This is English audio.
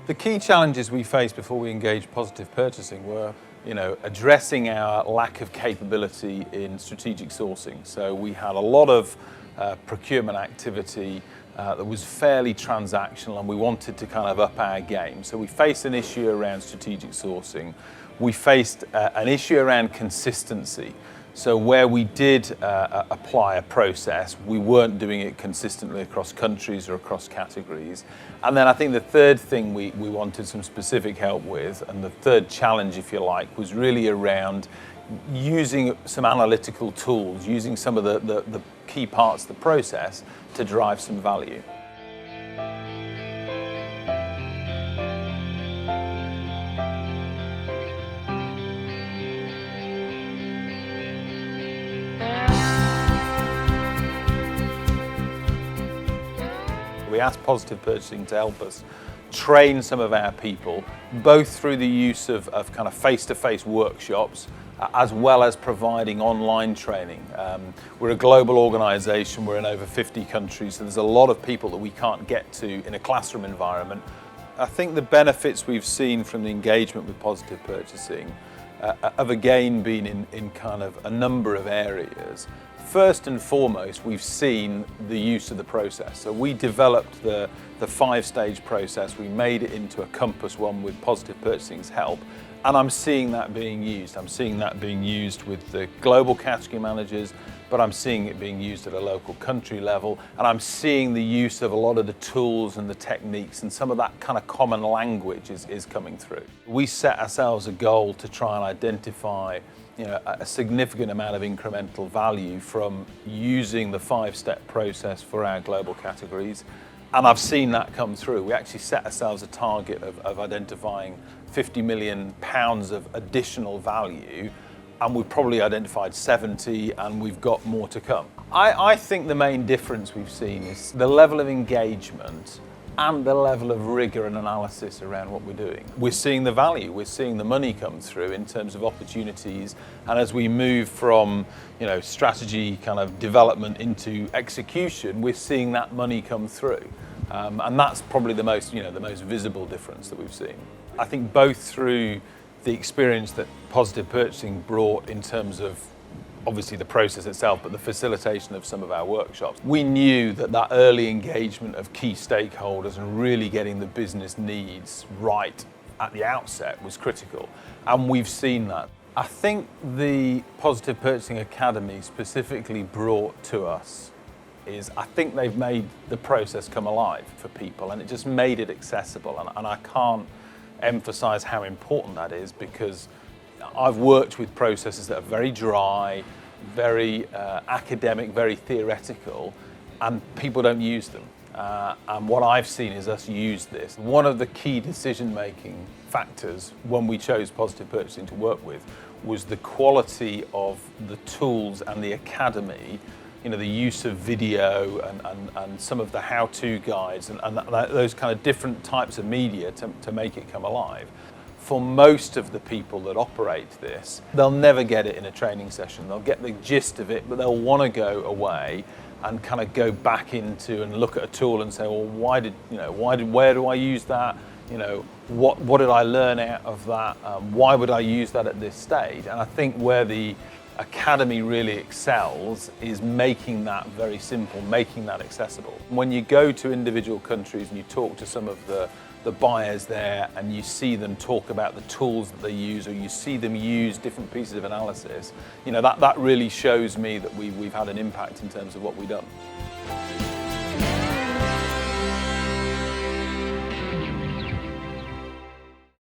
The key challenges we faced before we engaged Positive Purchasing were, addressing our lack of capability in strategic sourcing. So we had a lot of procurement activity that was fairly transactional, and we wanted to kind of up our game. So we faced an issue around strategic sourcing. We faced an issue around consistency. So where we did apply a process, we weren't doing it consistently across countries or across categories. And then I think the third thing we wanted some specific help with, and the third challenge, if you like, was really around using some analytical tools, using some of the key parts of the process to drive some value. We asked Positive Purchasing to help us train some of our people, both through the use of kind of face-to-face workshops, as well as providing online training. We're a global organisation, we're in over 50 countries, so there's a lot of people that we can't get to in a classroom environment. I think the benefits we've seen from the engagement with Positive Purchasing have again been in kind of a number of areas. First and foremost, we've seen the use of the process. So we developed the 5-stage process, we made it into a Compass one with Positive Purchasing's help, and I'm seeing that being used. I'm seeing that being used with the global category managers, but I'm seeing it being used at a local country level, and I'm seeing the use of a lot of the tools and the techniques, and some of that kind of common language is coming through. We set ourselves a goal to try and identify a significant amount of incremental value from using the 5-step process for our global categories, and I've seen that come through. We actually set ourselves a target of identifying £50 million of additional value, and we've probably identified 70, and we've got more to come. I think the main difference we've seen is the level of engagement and the level of rigor and analysis around what we're doing. We're seeing the value, we're seeing the money come through in terms of opportunities, and as we move from strategy kind of development into execution, we're seeing that money come through. And that's probably the most visible difference that we've seen. I think both through the experience that Positive Purchasing brought in terms of obviously the process itself, but the facilitation of some of our workshops. We knew that early engagement of key stakeholders and really getting the business needs right at the outset was critical, and we've seen that. I think the Positive Purchasing Academy specifically brought to us is I think they've made the process come alive for people, and it just made it accessible, and I can't emphasize how important that is, because I've worked with processes that are very dry, very academic, very theoretical, and people don't use them. And what I've seen is us use this. One of the key decision-making factors when we chose Positive Purchasing to work with was the quality of the tools and the academy, the use of video and some of the how-to guides and those kind of different types of media to make it come alive. For most of the people that operate this, they'll never get it in a training session. They'll get the gist of it, but they'll want to go away and kind of go back into and look at a tool and say, well, where do I use that? What did I learn out of that? Why would I use that at this stage? And I think where the Academy really excels is making that very simple, making that accessible. When you go to individual countries and you talk to some of the buyers there and you see them talk about the tools that they use, or you see them use different pieces of analysis, that really shows me that we've had an impact in terms of what we've done.